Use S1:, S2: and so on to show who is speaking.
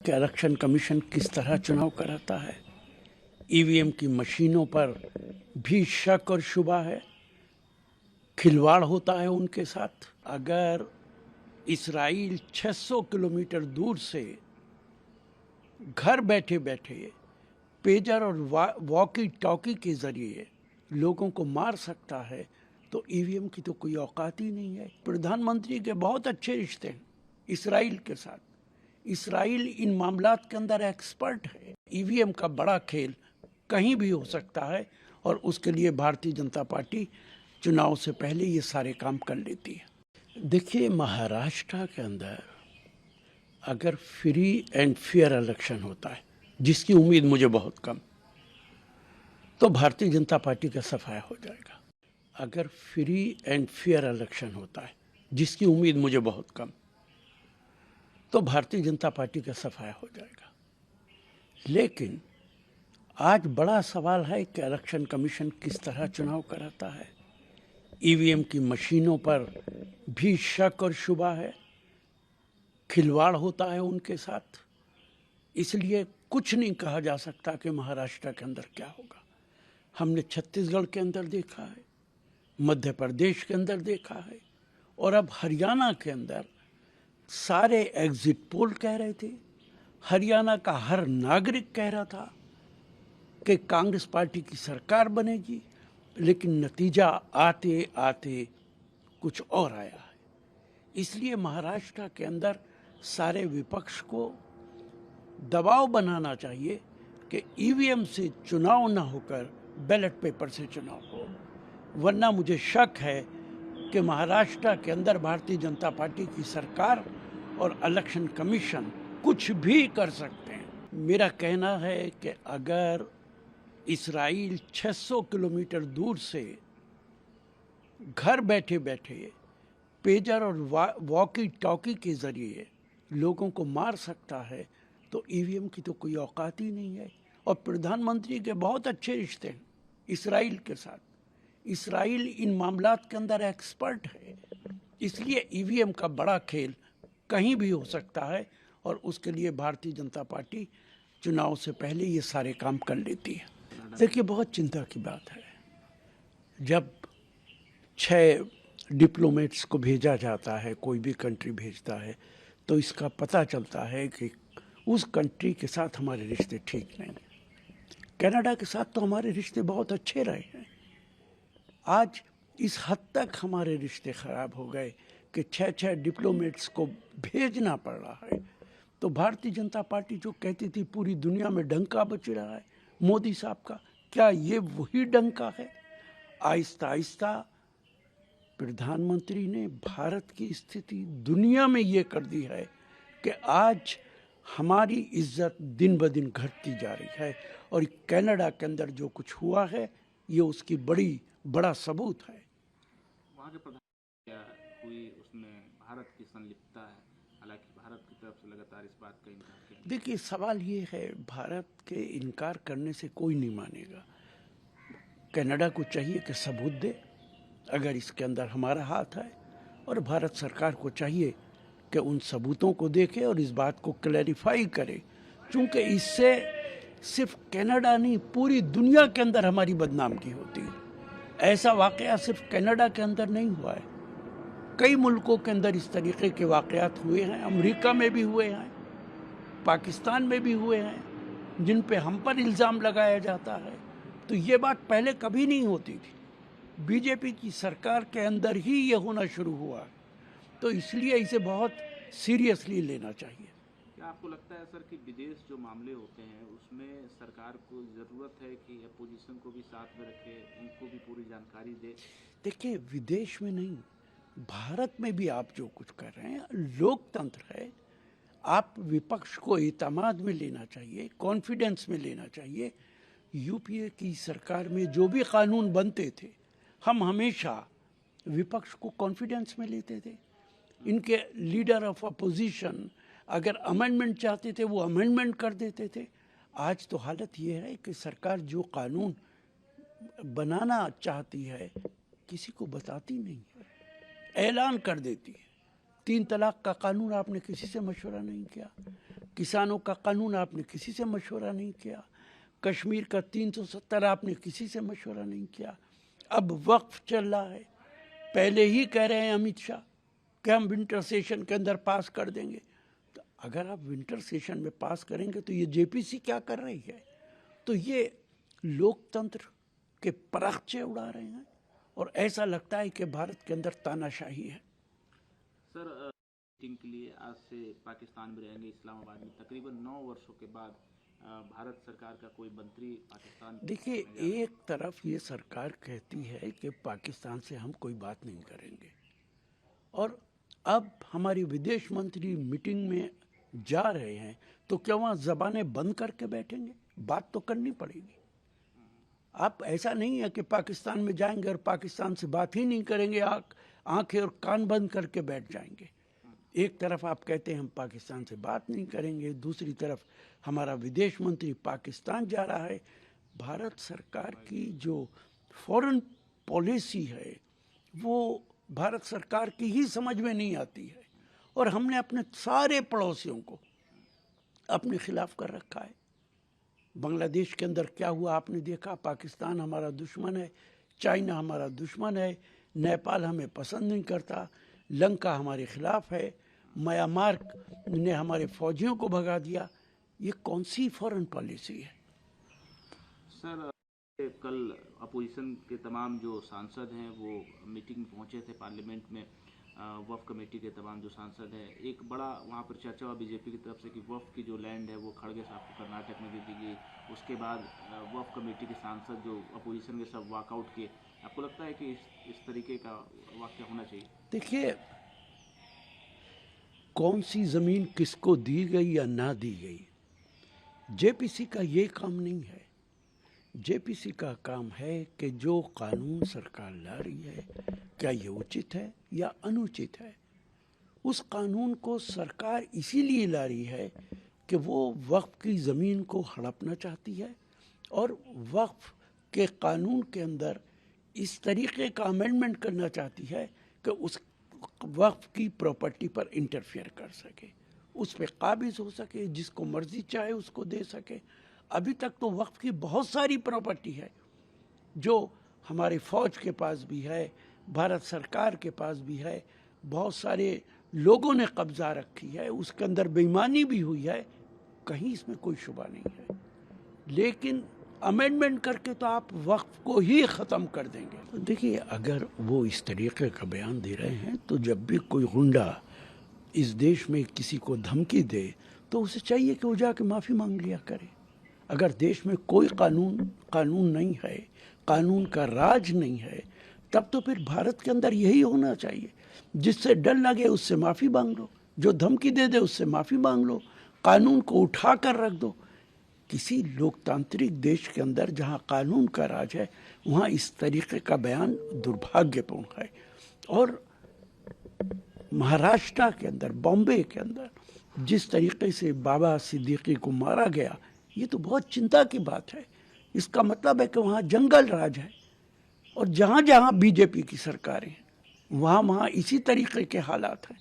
S1: कि election commission किस तरह चुनाव कराता है। ईवीएम की मशीनों पर भी शक और शुबा है, खिलवाड़ होता है उनके साथ। अगर इसराइल 600 किलोमीटर दूर से घर बैठे बैठे पेजर और वॉकी टॉकी के जरिए लोगों को मार सकता है तो ईवीएम की तो कोई औकात ही नहीं है। प्रधानमंत्री के बहुत अच्छे रिश्ते हैं इसराइल के साथ। इसराइल इन मामलात के अंदर एक्सपर्ट है। ईवीएम का बड़ा खेल कहीं भी हो सकता है और उसके लिए भारतीय जनता पार्टी चुनाव से पहले ये सारे काम कर लेती है। देखिए, महाराष्ट्र के अंदर अगर फ्री एंड फेयर इलेक्शन होता है, जिसकी उम्मीद मुझे बहुत कम, तो भारतीय जनता पार्टी का सफाया हो जाएगा। अगर फ्री एंड फेयर इलेक्शन होता है, जिसकी उम्मीद मुझे बहुत कम, तो भारतीय जनता पार्टी का सफाया हो जाएगा। लेकिन आज बड़ा सवाल है कि इलेक्शन कमीशन किस तरह चुनाव कराता है। ईवीएम की मशीनों पर भी शक और शुबा है, खिलवाड़ होता है उनके साथ। इसलिए कुछ नहीं कहा जा सकता कि महाराष्ट्र के अंदर क्या होगा। हमने छत्तीसगढ़ के अंदर देखा है, मध्य प्रदेश के अंदर देखा है, और अब हरियाणा के अंदर सारे एग्जिट पोल कह रहे थे, हरियाणा का हर नागरिक कह रहा था कि कांग्रेस पार्टी की सरकार बनेगी, लेकिन नतीजा आते आते कुछ और आया है। इसलिए महाराष्ट्र के अंदर सारे विपक्ष को दबाव बनाना चाहिए कि ईवीएम से चुनाव ना होकर बैलेट पेपर से चुनाव हो, वरना मुझे शक है कि महाराष्ट्र के अंदर भारतीय जनता पार्टी की सरकार और इलेक्शन कमीशन कुछ भी कर सकते हैं। मेरा कहना है कि अगर इसराइल 600 किलोमीटर दूर से घर बैठे बैठे पेजर और वॉकी टॉकी के जरिए लोगों को मार सकता है तो ईवीएम की तो कोई औकात ही नहीं है। और प्रधानमंत्री के बहुत अच्छे रिश्ते हैं इसराइल के साथ। इसराइल इन मामलात के अंदर एक्सपर्ट है। इसलिए ईवीएम का बड़ा खेल कहीं भी हो सकता है और उसके लिए भारतीय जनता पार्टी चुनाव से पहले ये सारे काम कर लेती है। देखिए, बहुत चिंता की बात है जब 6 डिप्लोमेट्स को भेजा जाता है, कोई भी कंट्री भेजता है, तो इसका पता चलता है कि उस कंट्री के साथ हमारे रिश्ते ठीक नहीं हैं। कनाडा के साथ तो हमारे रिश्ते बहुत अच्छे रहे हैं। आज इस हद तक हमारे रिश्ते खराब हो गए कि 6 डिप्लोमेट्स को भेजना पड़ रहा है। तो भारतीय जनता पार्टी जो कहती थी पूरी दुनिया में डंका बज रहा है मोदी साहब का, क्या ये वही डंका है? आहिस्ता आहिस्ता प्रधानमंत्री ने भारत की स्थिति दुनिया में ये कर दी है कि आज हमारी इज्जत दिन ब दिन घटती जा रही है। और कनाडा के अंदर जो कुछ हुआ है ये उसकी बड़ा सबूत है।
S2: वहाँ के प्रधान क्या हुई उसमें भारत की संलिप्तता है, हालांकि भारत की तरफ से लगातार इस बात का इनकार किया।
S1: देखिए, सवाल ये है, भारत के इनकार करने से कोई नहीं मानेगा। कनाडा को चाहिए कि सबूत दे अगर इसके अंदर हमारा हाथ है, और भारत सरकार को चाहिए कि उन सबूतों को देखे और इस बात को क्लैरिफाई करे, क्योंकि इससे सिर्फ कनाडा नहीं पूरी दुनिया के अंदर हमारी बदनामी होती है। ऐसा वाकया सिर्फ कनाडा के अंदर नहीं हुआ है, कई मुल्कों के अंदर इस तरीके के वाकयात हुए हैं। अमेरिका में भी हुए हैं, पाकिस्तान में भी हुए हैं, जिन पे हम पर इल्ज़ाम लगाया जाता है। तो ये बात पहले कभी नहीं होती थी, बीजेपी की सरकार के अंदर ही ये होना शुरू हुआ। तो इसलिए इसे बहुत सीरियसली लेना चाहिए।
S2: क्या आपको लगता है सर कि विदेश जो मामले होते हैं उसमें सरकार को ज़रूरत है कि अपोजिशन को भी साथ में रखे, उनको भी पूरी जानकारी दे?
S1: देखिए, विदेश में नहीं, भारत में भी आप जो कुछ कर रहे हैं, लोकतंत्र है, आप विपक्ष को एतमाद में लेना चाहिए, कॉन्फिडेंस में लेना चाहिए। यूपीए की सरकार में जो भी कानून बनते थे, हम हमेशा विपक्ष को कॉन्फिडेंस में लेते थे। इनके लीडर ऑफ अपोजिशन अगर अमेंडमेंट चाहते थे वो अमेंडमेंट कर देते थे। आज तो हालत ये है कि सरकार जो कानून बनाना चाहती है किसी को बताती नहीं है, ऐलान कर देती है। 3 तलाक का कानून आपने किसी से मशवरा नहीं किया, किसानों का कानून आपने किसी से मशवरा नहीं किया, कश्मीर का 370 आपने किसी से मशवरा नहीं किया। अब वक्फ चल रहा है, पहले ही कह रहे हैं अमित शाह कि हम विंटर सेशन के अंदर पास कर देंगे। तो अगर आप विंटर सेशन में पास करेंगे तो ये जेपीसी क्या कर रही है? तो ये लोकतंत्र के परागचे उड़ा रहे हैं और ऐसा लगता है कि भारत के अंदर तानाशाही है।
S2: सर, मीटिंग के लिए आज से पाकिस्तान में रहेंगे, इस्लामाबाद में। तकरीबन 9 वर्षों के बाद भारत सरकार का कोई मंत्री पाकिस्तान।
S1: देखिए, एक तरफ ये सरकार कहती है कि पाकिस्तान से हम कोई बात नहीं करेंगे, और अब हमारी विदेश मंत्री मीटिंग में जा रहे हैं, तो क्या वहाँ ज़बानें बंद करके बैठेंगे? बात तो करनी पड़ेगी। आप ऐसा नहीं है कि पाकिस्तान में जाएंगे और पाकिस्तान से बात ही नहीं करेंगे, आंखें और कान बंद करके बैठ जाएंगे। एक तरफ आप कहते हैं हम पाकिस्तान से बात नहीं करेंगे, दूसरी तरफ हमारा विदेश मंत्री पाकिस्तान जा रहा है। भारत सरकार की जो फॉरेन पॉलिसी है वो भारत सरकार की ही समझ में नहीं आती है, और हमने अपने सारे पड़ोसियों को अपने खिलाफ कर रखा है। बांग्लादेश के अंदर क्या हुआ आपने देखा। पाकिस्तान हमारा दुश्मन है, चाइना हमारा दुश्मन है, नेपाल हमें पसंद नहीं करता, लंका हमारे खिलाफ है, म्यांमार ने हमारे फौजियों को भगा दिया। ये कौन सी फॉरेन पॉलिसी है?
S2: सर, कल अपोजिशन के तमाम जो सांसद हैं वो मीटिंग में पहुंचे थे पार्लियामेंट में। वफ़ कमेटी के तमाम जो सांसद हैं, एक बड़ा वहाँ पर चर्चा हुआ बीजेपी की तरफ से कि वफ़ की जो लैंड है वो खड़गे साहब को कर्नाटक में दे दी गई। उसके बाद वफ़ कमेटी के सांसद जो अपोजिशन के सब वॉकआउट किए। आपको लगता है कि इस तरीके का वाक़या होना चाहिए?
S1: देखिए, कौन सी ज़मीन किसको दी गई या ना दी गई, जेपीसी का ये काम नहीं है। जेपीसी का काम है कि जो कानून सरकार ला रही है, क्या ये उचित है या अनुचित है। उस कानून को सरकार इसीलिए ला रही है कि वो वक्फ की ज़मीन को हड़पना चाहती है, और वक्फ के कानून के अंदर इस तरीके का अमेंडमेंट करना चाहती है कि उस वक्फ की प्रॉपर्टी पर इंटरफेयर कर सके, उस पर काबिज हो सके, जिसको मर्जी चाहे उसको दे सके। अभी तक तो वक्फ की बहुत सारी प्रॉपर्टी है जो हमारे फौज के पास भी है, भारत सरकार के पास भी है, बहुत सारे लोगों ने कब्जा रखी है, उसके अंदर बेईमानी भी हुई है, कहीं इसमें कोई शुबा नहीं है। लेकिन अमेंडमेंट करके तो आप वक्फ को ही ख़त्म कर देंगे। तो देखिए, अगर वो इस तरीके का बयान दे रहे हैं तो जब भी कोई गुंडा इस देश में किसी को धमकी दे तो उसे चाहिए कि वो जाके माफ़ी मांग लिया करे। अगर देश में कोई कानून नहीं है, कानून का राज नहीं है, तब तो फिर भारत के अंदर यही होना चाहिए, जिससे डर लगे उससे माफ़ी मांग लो, जो धमकी दे दे उससे माफ़ी मांग लो, कानून को उठा कर रख दो। किसी लोकतांत्रिक देश के अंदर जहाँ कानून का राज है, वहाँ इस तरीके का बयान दुर्भाग्यपूर्ण है। और महाराष्ट्र के अंदर, बॉम्बे के अंदर जिस तरीके से बाबा सिद्दीकी को मारा गया, ये तो बहुत चिंता की बात है। इसका मतलब है कि वहाँ जंगल राज है, और जहाँ जहाँ बीजेपी की सरकारें हैं वहाँ इसी तरीके के हालात हैं।